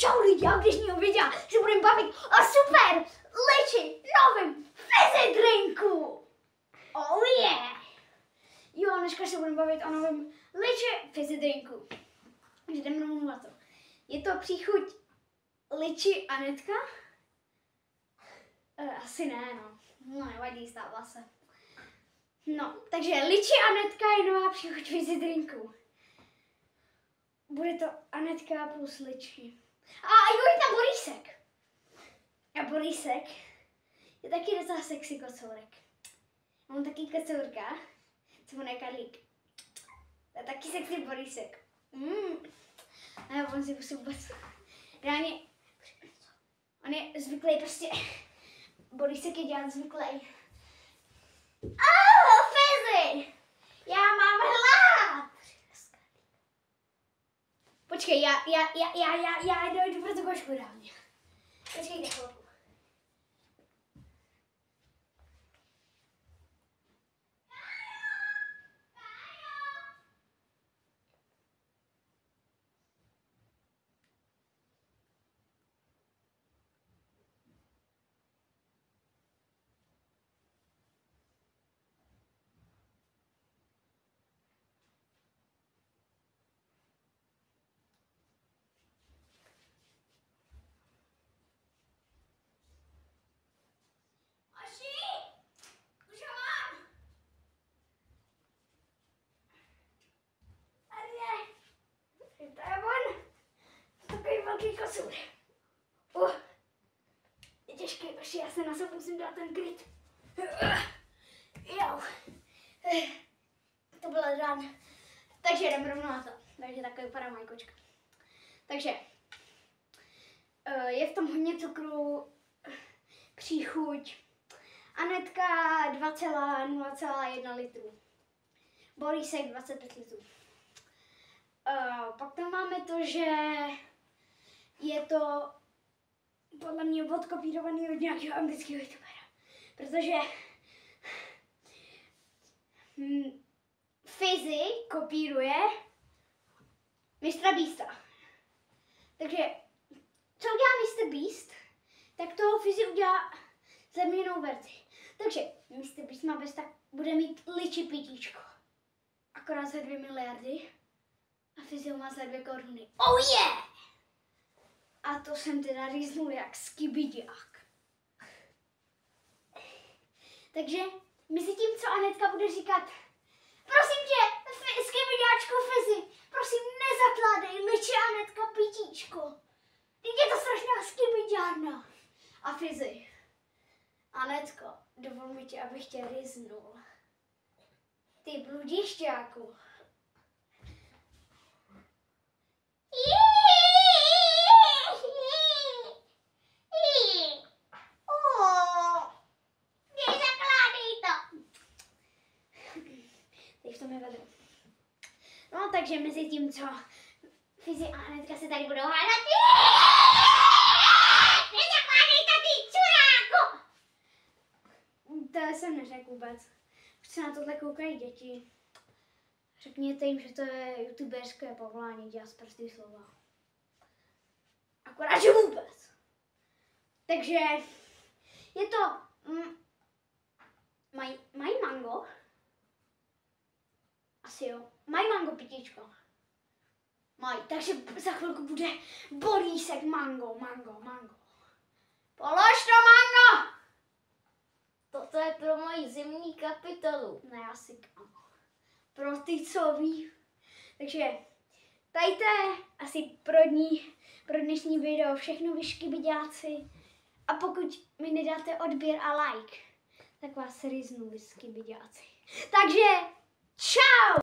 čau lidi, a když mě uviděla, že budeme bavit o super liči novým fizzy drinku. Oh yeah. Jo, dneska se budeme bavit o novém liči fizzy drinku. Takže jdeme rovnou na to. Je to příchuť liči Anetka? Asi ne, no. No, nevadí, stává se. No, takže liči Anetka je nová příchuť fizzy drinku. Bude to Anetka plus liči. A jo, je tam Borísek. A Borísek je taky docela sexy kocourek. Mám taky kocourka, co mu Karlík. To je taky sexy Borísek. A on si musí vůbec. Reálně, on je zvyklý prostě. Borísek je dělat zvyklý. Fizzy! Já mám hlad! Počkej, já dojdu pro tu košku dávně. Počkejte chvilku. Je těžký, až já se na sebe musím dát ten kryt. Jo. To bylo řádné. Takže jdem rovnou na to. Takže takhle vypadá moje kočka. Takže je v tom hodně cukru, příchuť. Anetka 2,0,1 litru. Borísek 25 litrů. Pak tam máme to, že je to podle mě odkopírovaný od nějakého anglického youtubera. Protože Fizzy kopíruje Mr. Beasta. Takže co udělá Mr. Beast, tak toho Fizzy udělá změněnou verzi. Takže Mr. Beast má bez tak bude mít liči pitíčko. Akorát za 2 miliardy. A Fizzy má za 2 koruny. Oh yeah! A to jsem teda rýznul jak skibidák. Takže mezi tím, co Anetka bude říkat, prosím tě, skibidáčko Fizzy, prosím nezakládej liči Anetka pitíčko. Teď je to strašná skibidárna. A Fizzy, Anetko, dovol mi tě, abych tě rýznul. Ty bludišťáku. No, takže mezi tím, co Fizzy a Anetka se tady budou hádat. Nezakládejte ty čuráku! To jsem neřekl vůbec. Proč se na tohle koukají děti? Řekněte jim, že to je youtuberské povolání, dělat prostý slova. Akorát, že vůbec. Takže je to... mají mango? Asi jo. Mají mango pitíčko. Mají. Takže za chvilku bude Borísek mango. Polož to mango! Toto je pro moji zimní kapitolu. Ne, asi kámo. Pro ty, co ví. Takže tady to je asi pro dnešní video všechno, vy škybiďáci. A pokud mi nedáte odběr a like, tak vás rýznu, vy škybiďáci. Takže čau!